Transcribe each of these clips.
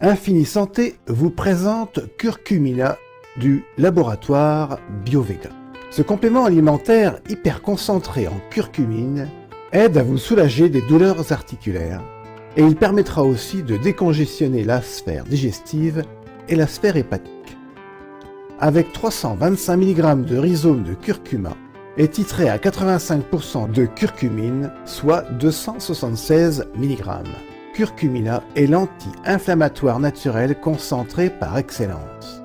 Infini Santé vous présente Curcumina du laboratoire Biovega. Ce complément alimentaire hyper concentré en curcumine aide à vous soulager des douleurs articulaires et il permettra aussi de décongestionner la sphère digestive et la sphère hépatique. Avec 325 mg de rhizome de curcuma et titré à 85% de curcumine, soit 276 mg. Curcumina est l'anti-inflammatoire naturel concentré par excellence.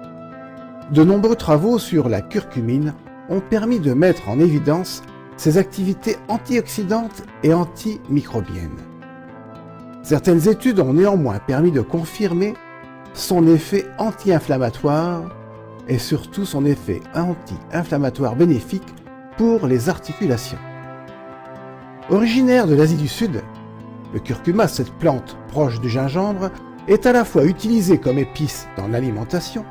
De nombreux travaux sur la curcumine ont permis de mettre en évidence ses activités antioxydantes et antimicrobiennes. Certaines études ont néanmoins permis de confirmer son effet anti-inflammatoire et surtout son effet anti-inflammatoire bénéfique pour les articulations. Originaire de l'Asie du Sud, le curcuma, cette plante proche du gingembre, est à la fois utilisée comme épice dans l'alimentation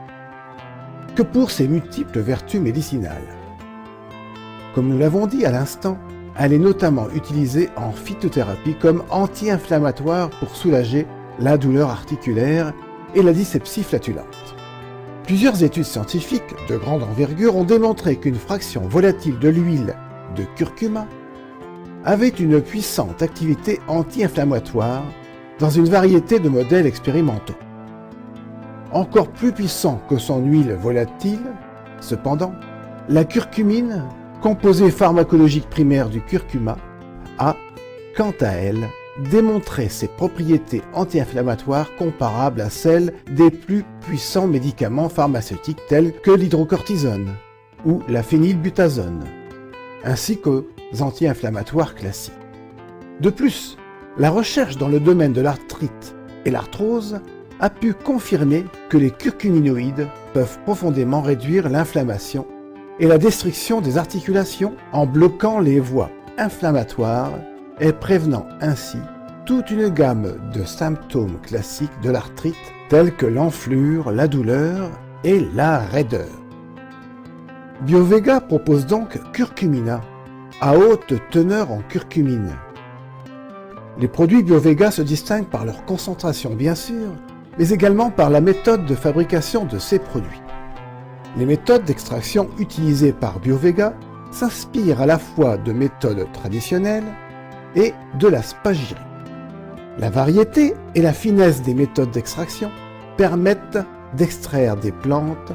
que pour ses multiples vertus médicinales. Comme nous l'avons dit à l'instant, elle est notamment utilisée en phytothérapie comme anti-inflammatoire pour soulager la douleur articulaire et la dyspepsie flatulente. Plusieurs études scientifiques de grande envergure ont démontré qu'une fraction volatile de l'huile de curcuma avait une puissante activité anti-inflammatoire dans une variété de modèles expérimentaux. Encore plus puissant que son huile volatile, cependant, la curcumine, composée pharmacologique primaire du curcuma, a, quant à elle, démontré ses propriétés anti-inflammatoires comparables à celles des plus puissants médicaments pharmaceutiques tels que l'hydrocortisone ou la phénylbutazone, ainsi qu'aux anti-inflammatoires classiques. De plus, la recherche dans le domaine de l'arthrite et l'arthrose a pu confirmer que les curcuminoïdes peuvent profondément réduire l'inflammation et la destruction des articulations en bloquant les voies inflammatoires et prévenant ainsi toute une gamme de symptômes classiques de l'arthrite tels que l'enflure, la douleur et la raideur. Biovega propose donc Curcumina à haute teneur en curcumine. Les produits Biovega se distinguent par leur concentration bien sûr, mais également par la méthode de fabrication de ces produits. Les méthodes d'extraction utilisées par Biovega s'inspirent à la fois de méthodes traditionnelles et de la spagyrie. La variété et la finesse des méthodes d'extraction permettent d'extraire des plantes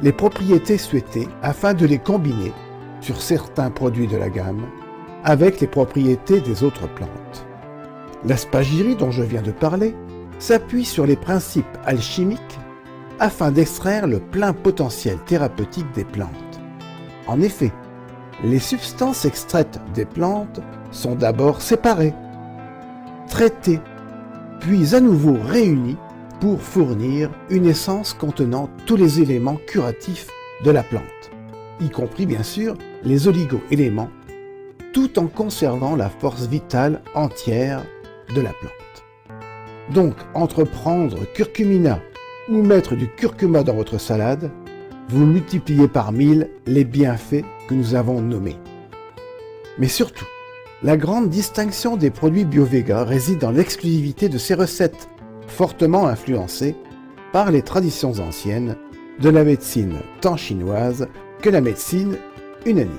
les propriétés souhaitées afin de les combiner sur certains produits de la gamme avec les propriétés des autres plantes. La spagyrie dont je viens de parler s'appuie sur les principes alchimiques afin d'extraire le plein potentiel thérapeutique des plantes. En effet, les substances extraites des plantes sont d'abord séparées, traitées, puis à nouveau réunies pour fournir une essence contenant tous les éléments curatifs de la plante, y compris bien sûr les oligo-éléments, tout en conservant la force vitale entière de la plante. Donc, entreprendre curcumina ou mettre du curcuma dans votre salade, vous multipliez par 1000 les bienfaits que nous avons nommés. Mais surtout, la grande distinction des produits Biovega réside dans l'exclusivité de ces recettes, fortement influencées par les traditions anciennes de la médecine tant chinoise que la médecine unani.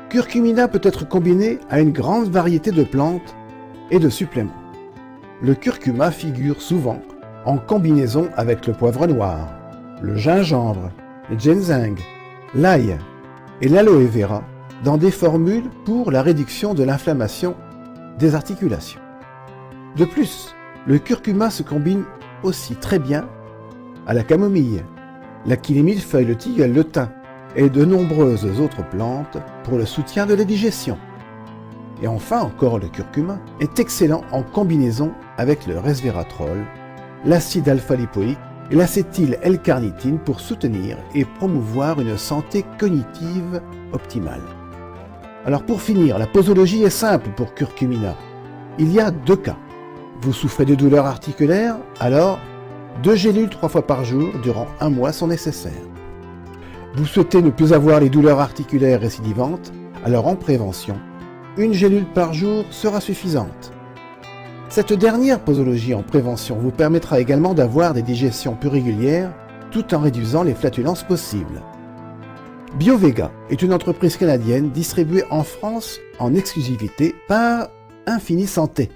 Curcumina peut être combiné à une grande variété de plantes et de suppléments. Le curcuma figure souvent en combinaison avec le poivre noir, le gingembre, le ginseng, l'ail et l'aloe vera dans des formules pour la réduction de l'inflammation des articulations. De plus, le curcuma se combine aussi très bien à la camomille, l'aquilée millefeuille, le tilleul, le thym et de nombreuses autres plantes pour le soutien de la digestion. Et enfin encore le curcuma est excellent en combinaison avec le resveratrol, l'acide alpha-lipoïque et l'acétyl-L-carnitine pour soutenir et promouvoir une santé cognitive optimale. Alors pour finir, la posologie est simple pour curcumina. Il y a 2 cas. Vous souffrez de douleurs articulaires, alors 2 gélules 3 fois par jour durant 1 mois sont nécessaires. Vous souhaitez ne plus avoir les douleurs articulaires récidivantes, alors en prévention, 1 gélule par jour sera suffisante. Cette dernière posologie en prévention vous permettra également d'avoir des digestions plus régulières tout en réduisant les flatulences possibles. BioVega est une entreprise canadienne distribuée en France en exclusivité par Infini Santé.